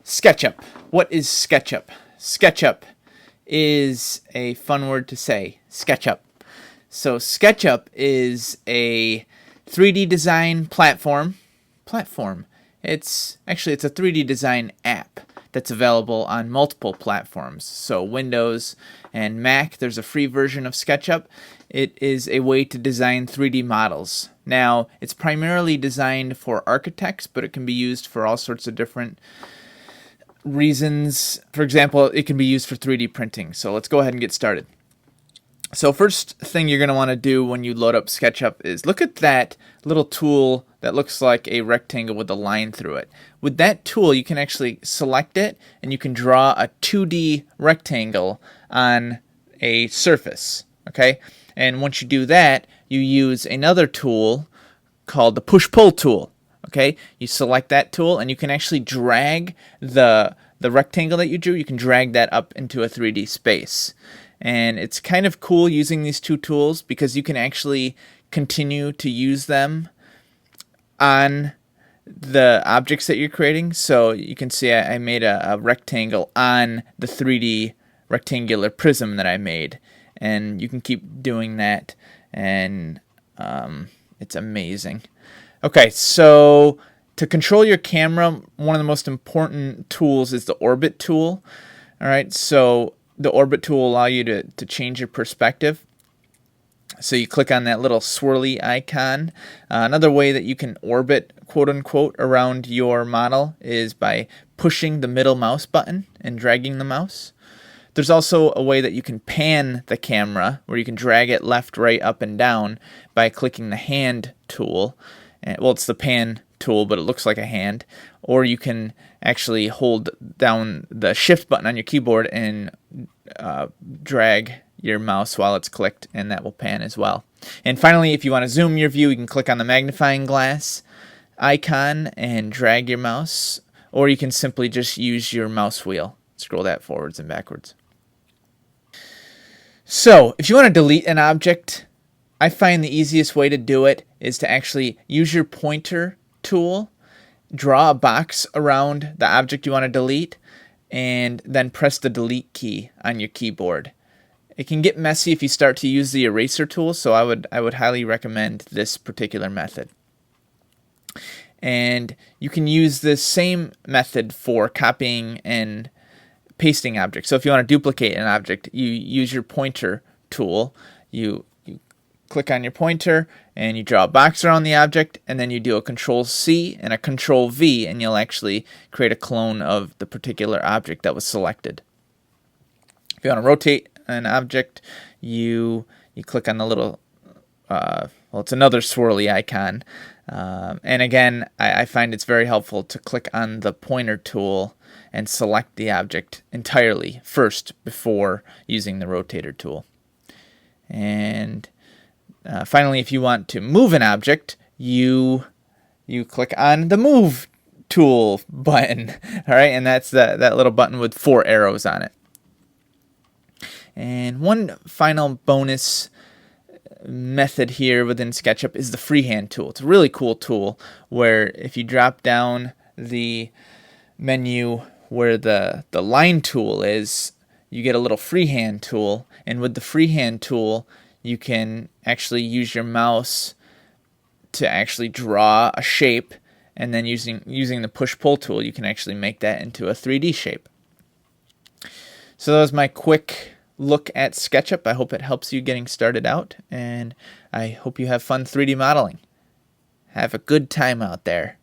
SketchUp. What is SketchUp? SketchUp is a fun word to say. SketchUp. So SketchUp is a 3D design platform. It's a 3D design app that's available on multiple platforms. So Windows and Mac, there's a free version of SketchUp. It is a way to design 3D models. Now, it's primarily designed for architects, but it can be used for all sorts of different reasons. For example, it can be used for 3D printing. So let's go ahead and get started. So first thing you're going to want to do when you load up SketchUp is look at that little tool that looks like a rectangle with a line through it. With that tool, you can actually select it and you can draw a 2D rectangle on a surface. Okay? And once you do that, you use another tool called the push-pull tool. Okay? You select that tool and you can actually drag the rectangle that you drew, you can drag that up into a 3D space. And it's kind of cool using these two tools because you can actually continue to use them on the objects that you're creating. So you can see I made a rectangle on the 3D rectangular prism that I made. And you can keep doing that, and it's amazing. Okay, so to control your camera, one of the most important tools is the orbit tool. All right, so the orbit tool will allow you to change your perspective. So you click on that little swirly icon. Another way that you can orbit, quote unquote, around your model is by pushing the middle mouse button and dragging the mouse. There's also a way that you can pan the camera, where you can drag it left, right, up, and down by clicking the hand tool. Well, it's the pan tool, but it looks like a hand. Or you can actually hold down the shift button on your keyboard and drag your mouse while it's clicked, and that will pan as well. And finally, if you want to zoom your view, you can click on the magnifying glass icon and drag your mouse, or you can simply just use your mouse wheel. Scroll that forwards and backwards. So, if you want to delete an object, I find the easiest way to do it is to actually use your pointer tool, draw a box around the object you want to delete, and then press the delete key on your keyboard. It can get messy if you start to use the eraser tool, so I would highly recommend this particular method. And you can use this same method for copying and pasting objects. So if you want to duplicate an object, you use your pointer tool. You click on your pointer and you draw a box around the object, and then you do a Control-C and a Control-V, and you'll actually create a clone of the particular object that was selected. If you want to rotate an object, you click on the little, well, it's another swirly icon. And again, I find it's very helpful to click on the pointer tool and select the object entirely first before using the rotator tool. And finally, if you want to move an object, you click on the move tool button. All right, and that's that little button with 4 arrows on it. And one final bonus method here within SketchUp is the Freehand Tool. It's a really cool tool where if you drop down the menu where the line tool is, you get a little Freehand Tool, and with the Freehand Tool you can actually use your mouse to actually draw a shape, and then using the push-pull tool you can actually make that into a 3D shape. So that was my quick look at SketchUp. I hope it helps you getting started out, and I hope you have fun 3D modeling. Have a good time out there.